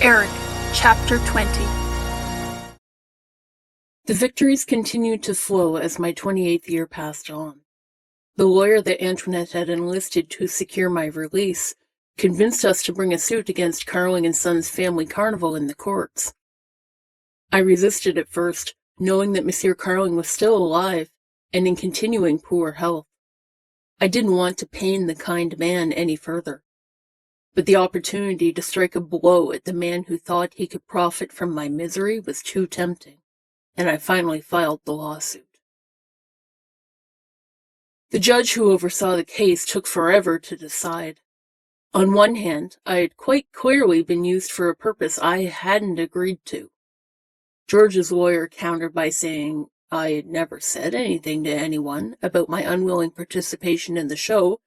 Erik, Chapter 20. The victories continued to flow as my 28th year passed on. The lawyer that Antoinette had enlisted to secure my release convinced us to bring a suit against Carling and Sons family carnival in the courts. I resisted at first, knowing that Monsieur Carling was still alive and in continuing poor health. I didn't want to pain the kind man any further. But the opportunity to strike a blow at the man who thought he could profit from my misery was too tempting, and I finally filed the lawsuit. The judge who oversaw the case took forever to decide. On one hand, I had quite clearly been used for a purpose I hadn't agreed to. George's lawyer countered by saying I had never said anything to anyone about my unwilling participation in the show,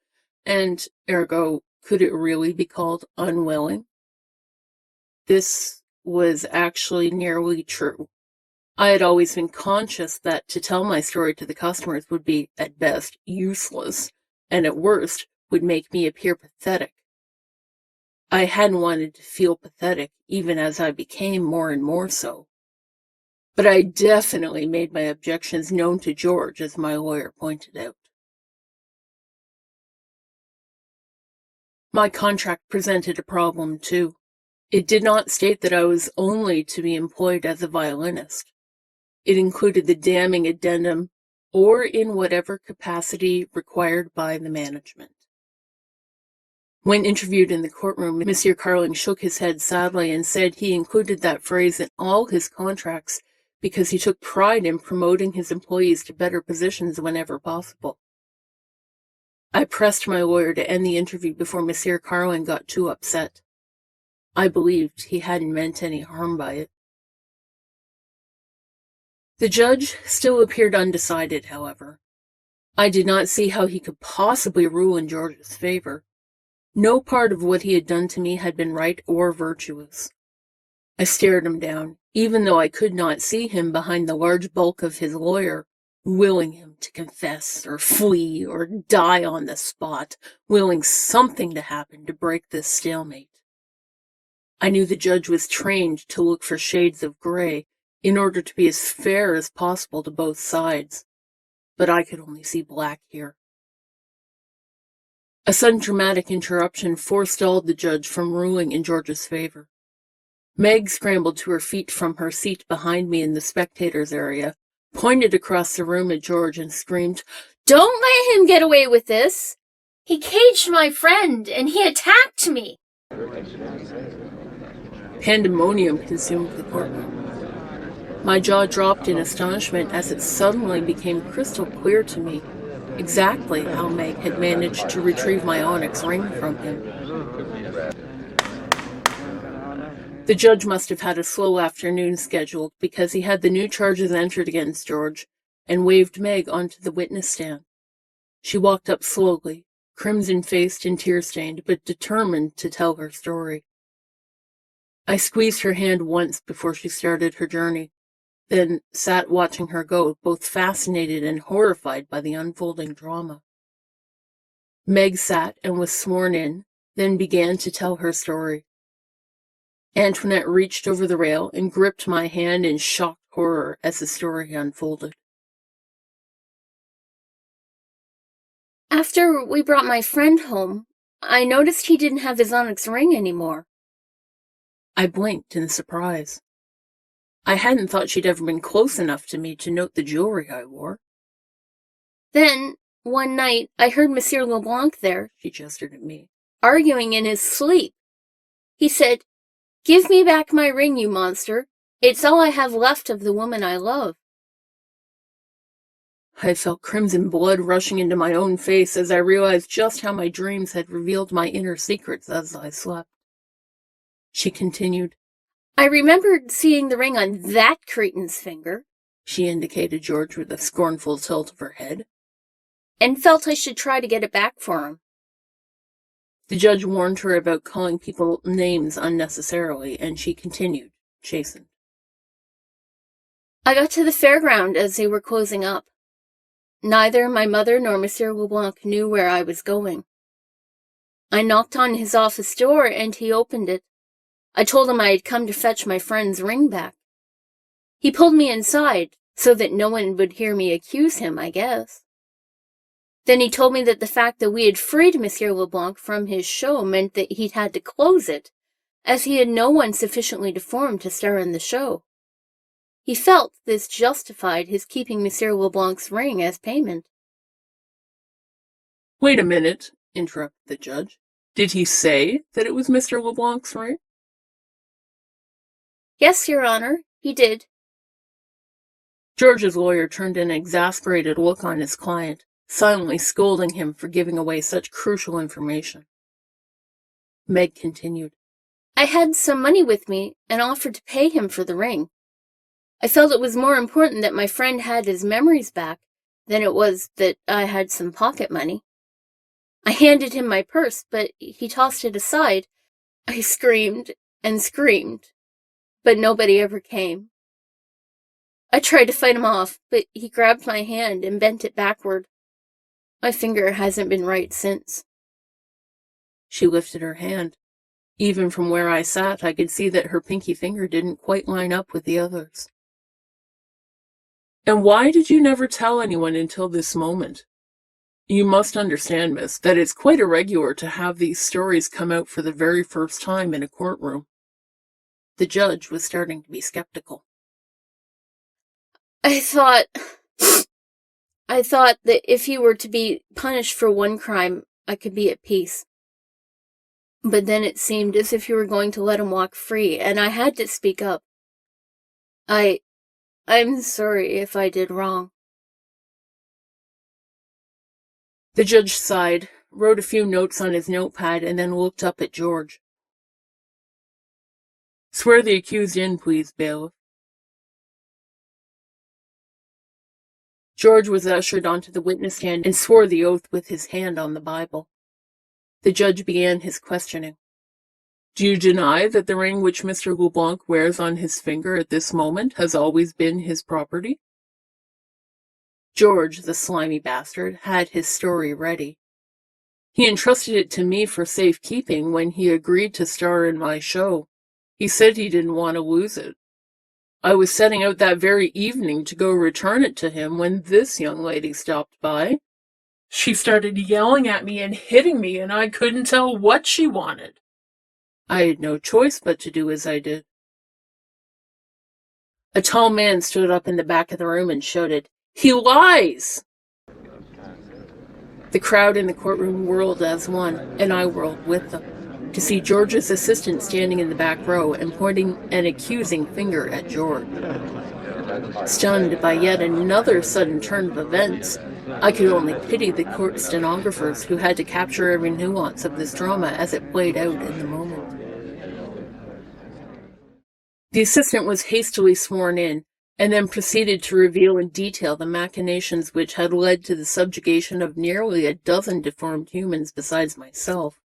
and ergo, could it really be called unwilling? This was actually nearly true. I had always been conscious that to tell my story to the customers would be, at best, useless, and at worst, would make me appear pathetic. I hadn't wanted to feel pathetic, even as I became more and more so. But I definitely made my objections known to George, as my lawyer pointed out. My contract presented a problem, too. It did not state that I was only to be employed as a violinist. It included the damning addendum, or in whatever capacity required by the management. When interviewed in the courtroom, Monsieur Carling shook his head sadly and said he included that phrase in all his contracts because he took pride in promoting his employees to better positions whenever possible. I pressed my lawyer to end the interview before Monsieur Carling got too upset. I believed he hadn't meant any harm by it. The judge still appeared undecided, however. I did not see how he could possibly rule in George's favor. No part of what he had done to me had been right or virtuous. I stared him down, even though I could not see him behind the large bulk of his lawyer, willing him to confess or flee or die on the spot, willing something to happen to break this stalemate. I knew the judge was trained to look for shades of gray in order to be as fair as possible to both sides, but I could only see black here. A sudden dramatic interruption forestalled the judge from ruling in George's favor. Meg scrambled to her feet from her seat behind me in the spectators' area, pointed across the room at George and screamed, "Don't let him get away with this! He caged my friend, and he attacked me!" Pandemonium consumed the courtroom. My jaw dropped in astonishment as it suddenly became crystal clear to me exactly how Meg had managed to retrieve my onyx ring from him. The judge must have had a slow afternoon scheduled because he had the new charges entered against George and waved Meg onto the witness stand. She walked up slowly, crimson-faced and tear-stained, but determined to tell her story. I squeezed her hand once before she started her journey, then sat watching her go, both fascinated and horrified by the unfolding drama. Meg sat and was sworn in, then began to tell her story. Antoinette reached over the rail and gripped my hand in shocked horror as the story unfolded. After we brought my friend home, I noticed he didn't have his onyx ring anymore. I blinked in surprise. I hadn't thought she'd ever been close enough to me to note the jewelry I wore. Then, one night, I heard Monsieur Leblanc there, she gestured at me, arguing in his sleep. He said, "Give me back my ring, you monster. It's all I have left of the woman I love." I felt crimson blood rushing into my own face as I realized just how my dreams had revealed my inner secrets as I slept. She continued, "I remembered seeing the ring on that cretin's finger," she indicated George with a scornful tilt of her head, "and felt I should try to get it back for him." The judge warned her about calling people names unnecessarily, and she continued, chastened. "I got to the fairground as they were closing up. Neither my mother nor Monsieur Leblanc knew where I was going. I knocked on his office door, and he opened it. I told him I had come to fetch my friend's ring back. He pulled me inside so that no one would hear me accuse him, I guess. Then he told me that the fact that we had freed Monsieur Leblanc from his show meant that he'd had to close it, as he had no one sufficiently deformed to star in the show. He felt this justified his keeping Monsieur Leblanc's ring as payment. Wait a minute, interrupted the judge. Did he say that it was Mr. Leblanc's ring? Yes, Your Honor, he did. George's lawyer turned an exasperated look on his client, silently scolding him for giving away such crucial information. Meg continued. I had some money with me and offered to pay him for the ring. I felt it was more important that my friend had his memories back than it was that I had some pocket money. I handed him my purse, but he tossed it aside. I screamed and screamed, but nobody ever came. I tried to fight him off, but he grabbed my hand and bent it backward. My finger hasn't been right since. She lifted her hand. Even from where I sat, I could see that her pinky finger didn't quite line up with the others. And why did you never tell anyone until this moment? You must understand, miss, that it's quite irregular to have these stories come out for the very first time in a courtroom. The judge was starting to be skeptical. I thought that if he were to be punished for one crime, I could be at peace. But then it seemed as if you were going to let him walk free, and I had to speak up. I'm sorry if I did wrong. The judge sighed, wrote a few notes on his notepad, and then looked up at George. Swear the accused in, please, bailiff. George was ushered onto the witness stand and swore the oath with his hand on the Bible. The judge began his questioning. Do you deny that the ring which Mr. Leblanc wears on his finger at this moment has always been his property? George, the slimy bastard, had his story ready. He entrusted it to me for safekeeping when he agreed to star in my show. He said he didn't want to lose it. I was setting out that very evening to go return it to him when this young lady stopped by. She started yelling at me and hitting me, and I couldn't tell what she wanted. I had no choice but to do as I did. A tall man stood up in the back of the room and shouted, "He lies!" The crowd in the courtroom whirled as one, and I whirled with them, to see George's assistant standing in the back row and pointing an accusing finger at George. Stunned by yet another sudden turn of events, I could only pity the court stenographers who had to capture every nuance of this drama as it played out in the moment. The assistant was hastily sworn in, and then proceeded to reveal in detail the machinations which had led to the subjugation of nearly a dozen deformed humans besides myself,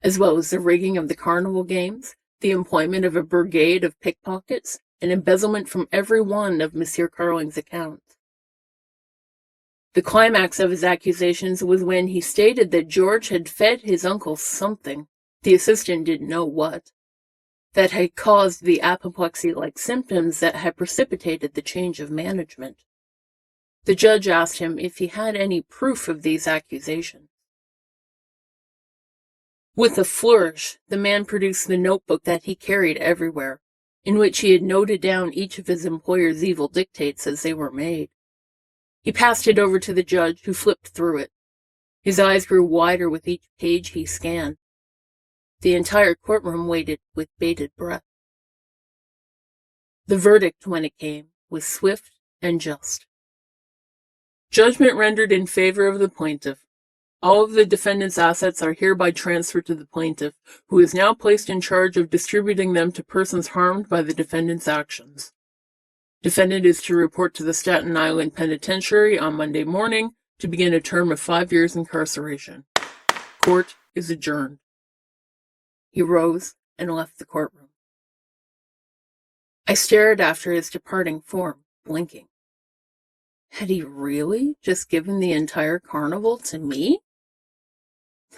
as well as the rigging of the carnival games, the employment of a brigade of pickpockets, and embezzlement from every one of Monsieur Carling's accounts. The climax of his accusations was when he stated that George had fed his uncle something, the assistant didn't know what, that had caused the apoplexy-like symptoms that had precipitated the change of management. The judge asked him if he had any proof of these accusations. With a flourish, the man produced the notebook that he carried everywhere, in which he had noted down each of his employer's evil dictates as they were made. He passed it over to the judge, who flipped through it. His eyes grew wider with each page he scanned. The entire courtroom waited with bated breath. The verdict, when it came, was swift and just. Judgment rendered in favor of the plaintiff. All of the defendant's assets are hereby transferred to the plaintiff, who is now placed in charge of distributing them to persons harmed by the defendant's actions. Defendant is to report to the Staten Island Penitentiary on Monday morning to begin a term of 5 years incarceration. Court is adjourned. He rose and left the courtroom. I stared after his departing form, blinking. Had he really just given the entire carnival to me?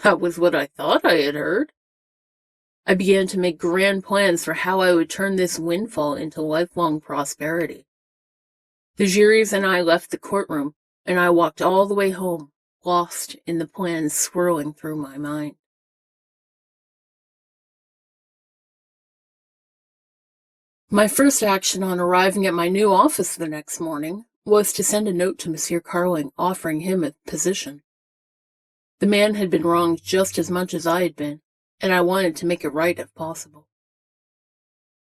That was what I thought I had heard. I began to make grand plans for how I would turn this windfall into lifelong prosperity. The juries and I left the courtroom, and I walked all the way home, lost in the plans swirling through my mind. My first action on arriving at my new office the next morning was to send a note to Monsieur Carling offering him a position. The man had been wronged just as much as I had been, and I wanted to make it right if possible.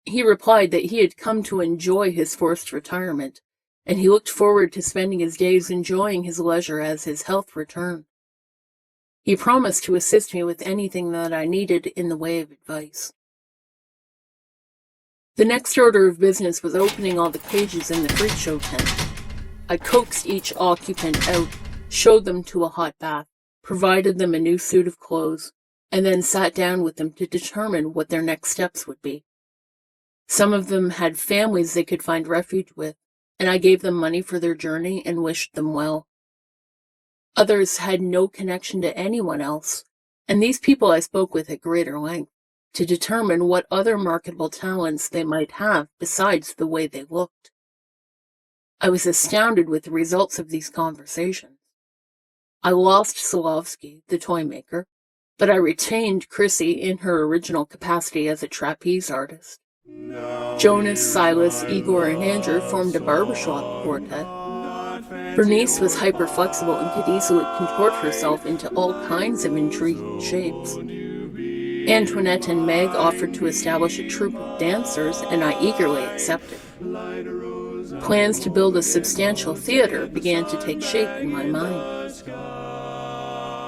He replied that he had come to enjoy his forced retirement, and he looked forward to spending his days enjoying his leisure as his health returned. He promised to assist me with anything that I needed in the way of advice. The next order of business was opening all the cages in the freak show tent. I coaxed each occupant out, showed them to a hot bath, provided them a new suit of clothes, and then sat down with them to determine what their next steps would be. Some of them had families they could find refuge with, and I gave them money for their journey and wished them well. Others had no connection to anyone else, and these people I spoke with at greater length to determine what other marketable talents they might have besides the way they looked. I was astounded with the results of these conversations. I lost Solovsky, the toy maker, but I retained Chrissy in her original capacity as a trapeze artist. Jonas, Silas, Igor, and Andrew formed a barbershop quartet. Bernice was hyper-flexible and could easily contort herself into all kinds of intriguing shapes. Antoinette and Meg offered to establish a troupe of dancers, and I eagerly accepted. Plans to build a substantial theater began to take shape in my mind.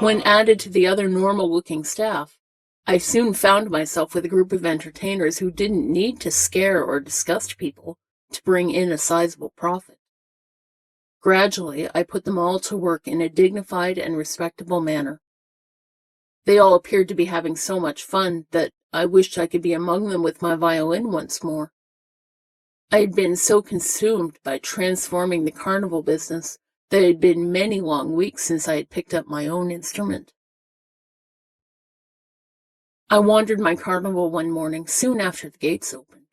When added to the other normal-looking staff, I soon found myself with a group of entertainers who didn't need to scare or disgust people to bring in a sizable profit. Gradually, I put them all to work in a dignified and respectable manner. They all appeared to be having so much fun that I wished I could be among them with my violin once more. I had been so consumed by transforming the carnival business that it had been many long weeks since I had picked up my own instrument. I wandered my carnival one morning soon after the gates opened.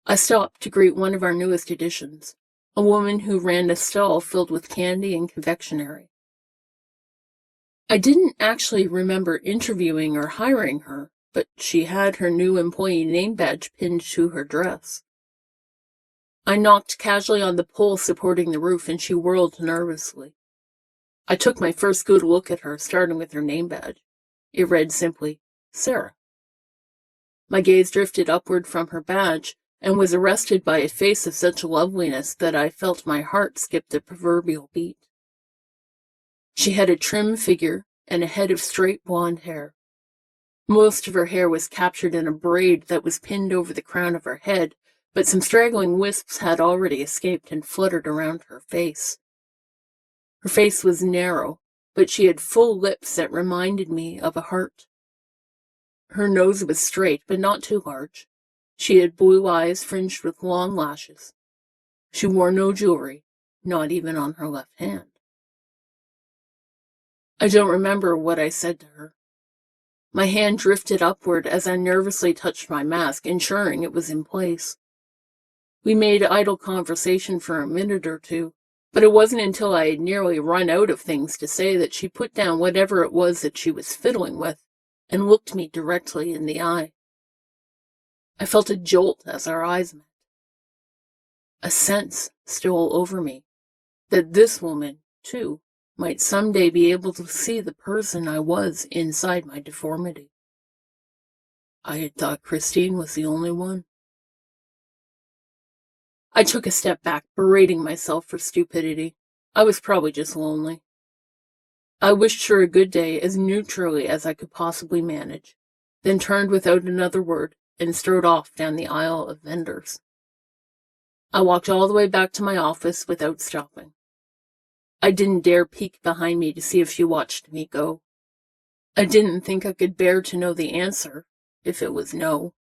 I stopped to greet one of our newest additions, a woman who ran a stall filled with candy and confectionery. I didn't actually remember interviewing or hiring her, but she had her new employee name badge pinned to her dress. I knocked casually on the pole supporting the roof, and she whirled nervously. I took my first good look at her, starting with her name badge. It read simply, Sarah. My gaze drifted upward from her badge and was arrested by a face of such loveliness that I felt my heart skip the proverbial beat. She had a trim figure and a head of straight blonde hair. Most of her hair was captured in a braid that was pinned over the crown of her head, but some straggling wisps had already escaped and fluttered around her face. Her face was narrow, but she had full lips that reminded me of a heart. Her nose was straight, but not too large. She had blue eyes fringed with long lashes. She wore no jewelry, not even on her left hand. I don't remember what I said to her. My hand drifted upward as I nervously touched my mask, ensuring it was in place. We made idle conversation for a minute or two, but it wasn't until I had nearly run out of things to say that she put down whatever it was that she was fiddling with and looked me directly in the eye. I felt a jolt as our eyes met. A sense stole over me that this woman, too, might someday be able to see the person I was inside my deformity. I had thought Christine was the only one. I took a step back, berating myself for stupidity. I was probably just lonely. I wished her a good day as neutrally as I could possibly manage, then turned without another word and strode off down the aisle of vendors. I walked all the way back to my office without stopping. I didn't dare peek behind me to see if she watched me go. I didn't think I could bear to know the answer, if it was no.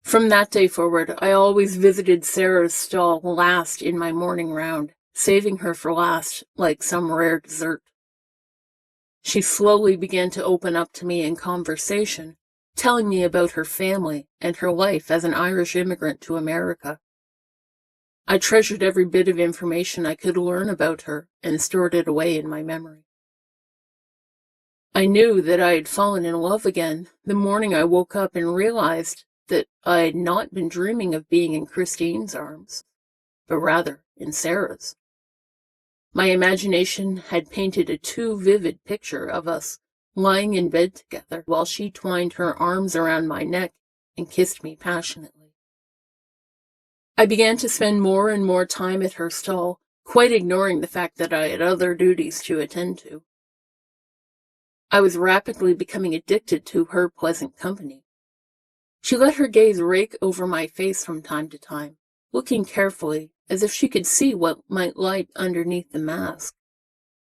From that day forward, I always visited Sarah's stall last in my morning round, saving her for last like some rare dessert. She slowly began to open up to me in conversation, telling me about her family and her life as an Irish immigrant to America. I treasured every bit of information I could learn about her and stored it away in my memory. I knew that I had fallen in love again the morning I woke up and realized that I had not been dreaming of being in Christine's arms, but rather in Sarah's. My imagination had painted a too vivid picture of us lying in bed together while she twined her arms around my neck and kissed me passionately. I began to spend more and more time at her stall, quite ignoring the fact that I had other duties to attend to. I was rapidly becoming addicted to her pleasant company. She let her gaze rake over my face from time to time, looking carefully, as if she could see what might lie underneath the mask.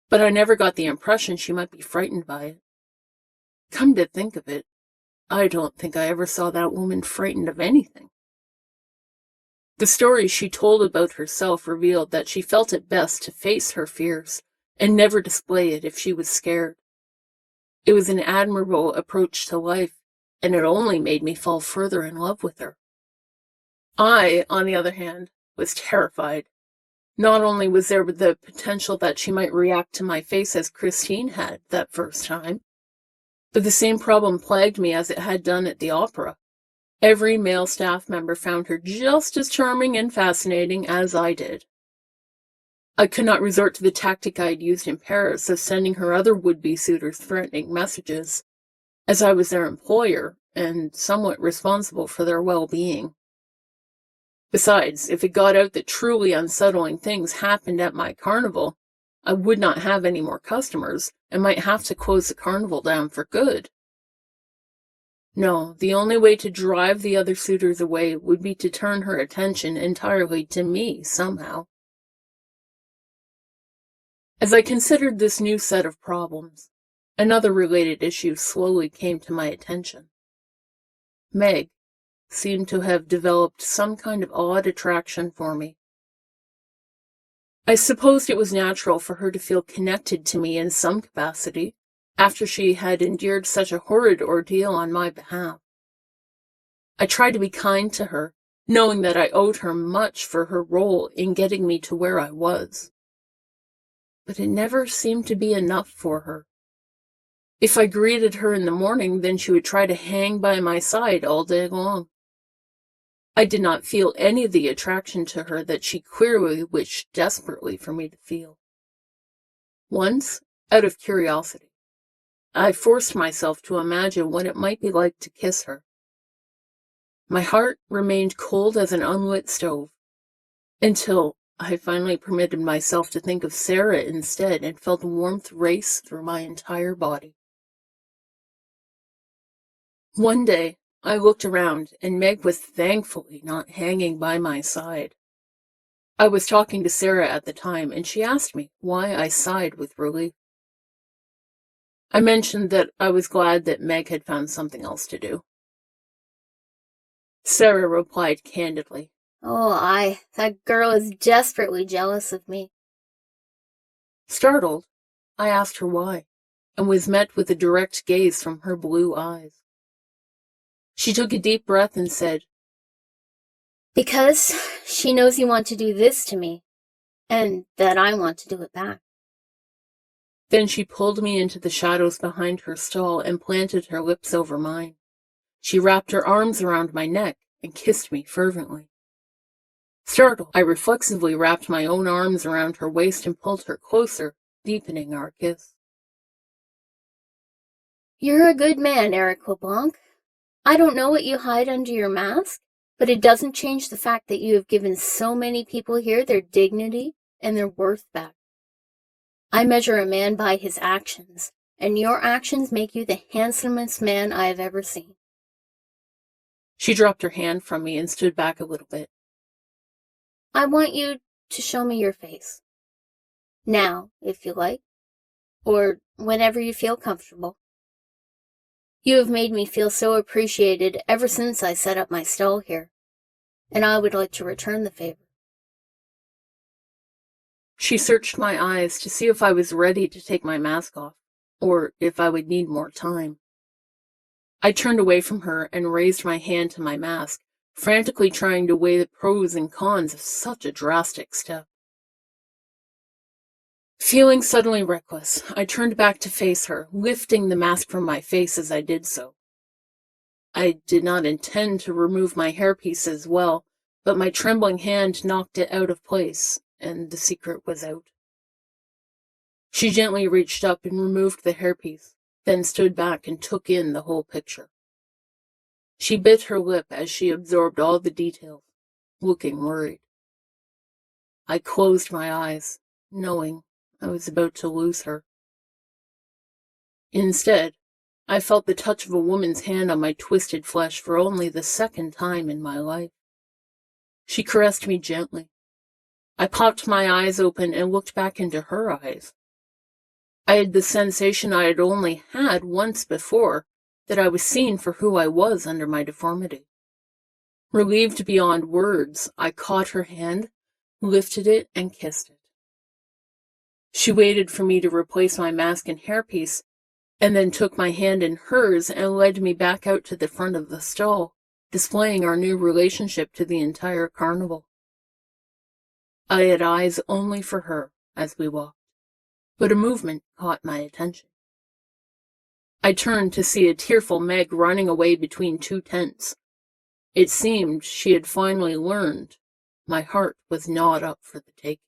But I never got the impression she might be frightened by it. Come to think of it, I don't think I ever saw that woman frightened of anything. The stories she told about herself revealed that she felt it best to face her fears and never display it if she was scared. It was an admirable approach to life, and it only made me fall further in love with her. I, on the other hand, was terrified. Not only was there the potential that she might react to my face as Christine had that first time, but the same problem plagued me as it had done at the opera. Every male staff member found her just as charming and fascinating as I did. I could not resort to the tactic I had used in Paris of sending her other would-be suitors threatening messages, as I was their employer and somewhat responsible for their well-being. Besides, if it got out that truly unsettling things happened at my carnival, I would not have any more customers and might have to close the carnival down for good. No, the only way to drive the other suitors away would be to turn her attention entirely to me somehow. As I considered this new set of problems, another related issue slowly came to my attention. Meg seemed to have developed some kind of odd attraction for me. I supposed it was natural for her to feel connected to me in some capacity, after she had endured such a horrid ordeal on my behalf. I tried to be kind to her, knowing that I owed her much for her role in getting me to where I was. But it never seemed to be enough for her. If I greeted her in the morning, then she would try to hang by my side all day long. I did not feel any of the attraction to her that she clearly wished desperately for me to feel. Once, out of curiosity, I forced myself to imagine what it might be like to kiss her. My heart remained cold as an unlit stove, until I finally permitted myself to think of Sarah instead and felt warmth race through my entire body. One day, I looked around, and Meg was thankfully not hanging by my side. I was talking to Sarah at the time, and she asked me why I sighed with relief. I mentioned that I was glad that Meg had found something else to do. Sarah replied candidly, "Oh, that girl is desperately jealous of me." Startled, I asked her why, and was met with a direct gaze from her blue eyes. She took a deep breath and said, "Because she knows you want to do this to me, and that I want to do it back." Then she pulled me into the shadows behind her stall and planted her lips over mine. She wrapped her arms around my neck and kissed me fervently. Startled, I reflexively wrapped my own arms around her waist and pulled her closer, deepening our kiss. "You're a good man, Erik LeBlanc. I don't know what you hide under your mask, but it doesn't change the fact that you have given so many people here their dignity and their worth back. I measure a man by his actions, and your actions make you the handsomest man I have ever seen." She dropped her hand from me and stood back a little bit. "I want you to show me your face. Now, if you like, or whenever you feel comfortable. You have made me feel so appreciated ever since I set up my stall here, and I would like to return the favor." She searched my eyes to see if I was ready to take my mask off, or if I would need more time. I turned away from her and raised my hand to my mask, frantically trying to weigh the pros and cons of such a drastic step. Feeling suddenly reckless, I turned back to face her, lifting the mask from my face as I did so. I did not intend to remove my hairpiece as well, but my trembling hand knocked it out of place, and the secret was out. She gently reached up and removed the hairpiece, then stood back and took in the whole picture. She bit her lip as she absorbed all the details, looking worried. I closed my eyes, knowing I was about to lose her. Instead, I felt the touch of a woman's hand on my twisted flesh for only the second time in my life. She caressed me gently. I popped my eyes open and looked back into her eyes. I had the sensation I had only had once before, that I was seen for who I was under my deformity. Relieved beyond words, I caught her hand, lifted it, and kissed it. She waited for me to replace my mask and hairpiece, and then took my hand in hers and led me back out to the front of the stall, displaying our new relationship to the entire carnival. I had eyes only for her as we walked, but a movement caught my attention. I turned to see a tearful Meg running away between two tents. It seemed she had finally learned my heart was not up for the taking.